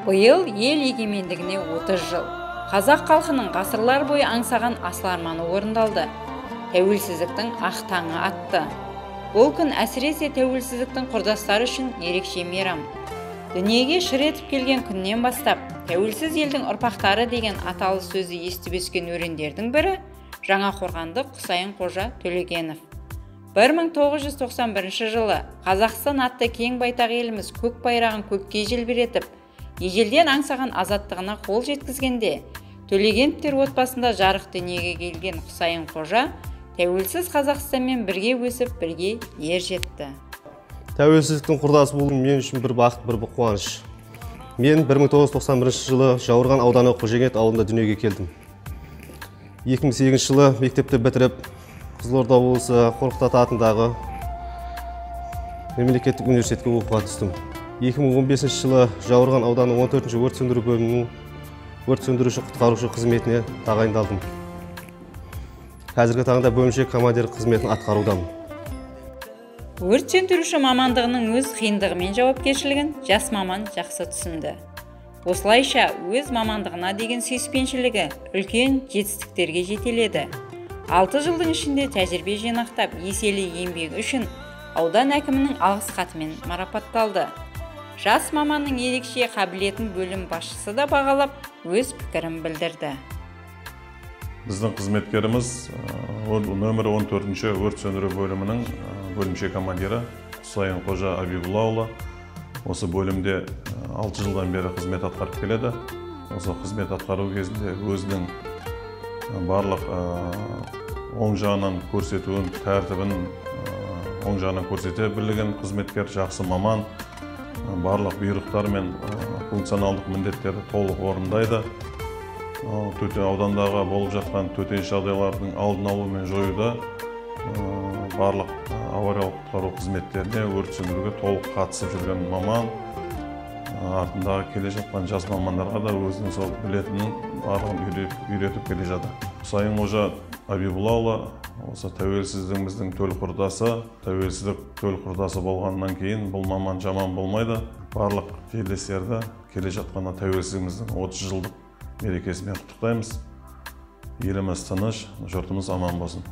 Биыл ел егемендігіне 30 жыл. Қазақ халқының ғасырлар бойы аңсаған асыл арманы орындалды. Тәуелсіздіктің ақ таңы атты. Бұл күн әсіресе тәуелсіздіктің құрдастары үшін ерекше мейрам. Дүниеге шыр етіп келген күннен бастап, тәуелсіз елдің ұрпақтары деген аталы сөзі естіп өскен өрендердің бірі Жаңақорғандық Құсайын Қожа Төлегенов. 1991 жылы Қазақстан атты кең байтақ еліміз көк байрағын көкке желбіретіп, ежелден аңсаған азаттығына қол жеткізгенде, Төлегеновтер отбасында жарық дүниеге келген Құсайын Қожа тәуелсіз Қазақстанмен бірге өсіп, бірге ер жетті. Тәуелсіздіктің құрдасы болу мен үшін бір бақыт, бір қуаныш. Мен 1991 жылы Жауырған ауданы Қожегет ауылында дүниеге келдім. 2008 жылы мектепті бітіріп, Қызылорда облысы Қорқыт Ата атындағы мемлекеттік университетке оқуға түстім. 2015 жылы Жауырған ауданы 14-ші өрт сөндіру бөлімінің өрт сөндіруші құтқарушы қызметіне тағайындалдым. Қазіргі таңда бөлімше командир қызметін атқарудамын. Өрт сөндіруші мамандығының өз қиындығы мен жауапкершілігін жас маман жақсы түсінді. Осылайша өз мамандығына деген сүйіспеншілігі үлкен жетістіктерге жетеледі. 6 жылдың ішінде тәжірибе жинақтап, еселі еңбегі үшін аудан әкімінің алғыс хатымен марапатталды. Жас маманның ерекше қабілетін бөлім басшысы да бағалап, өз пікірін білдірді. Біздің қызметкеріміз нөмір 14-ші өрт сөндіру бөлімінің бөлімше командирі Құсайын Қожа Абибуллаұлы. Осы бөлімде 6 жылдан бері қызмет атқарып келеді. Осы қызмет атқару кезінде өзінің барлық оң жағынан көрсетуін, тәртібін оң жағынан көрсете білген қызметкер, жақсы маман, барлық бұйрықтар мен функционалдық міндеттерді толық орындайды. Аудандағы болып жатқан төтенше жағдайлардың алдын алу мен жоюда барлық авариялық құтқару қызметтеріне өрт сөндіруге толық қатысып жүрген маман, артындағы келе жатқан жас мамандарға да өзінің сол білетінін барлығын үйретіп келе жатыр. Құсайын Қожа Абибуллаұлы осы тәуелсіздігіміздің төл құрдасы, тәуелсіздік төл құрдасы болғаннан кейін бұл маман жаман болмайды. Барлық жерлестерді келе жатқан тәуелсіздігіміздің 30 жылдық мерекесімен құттықтаймыз. Еліміз тыныш, жұртымыз аман болсын.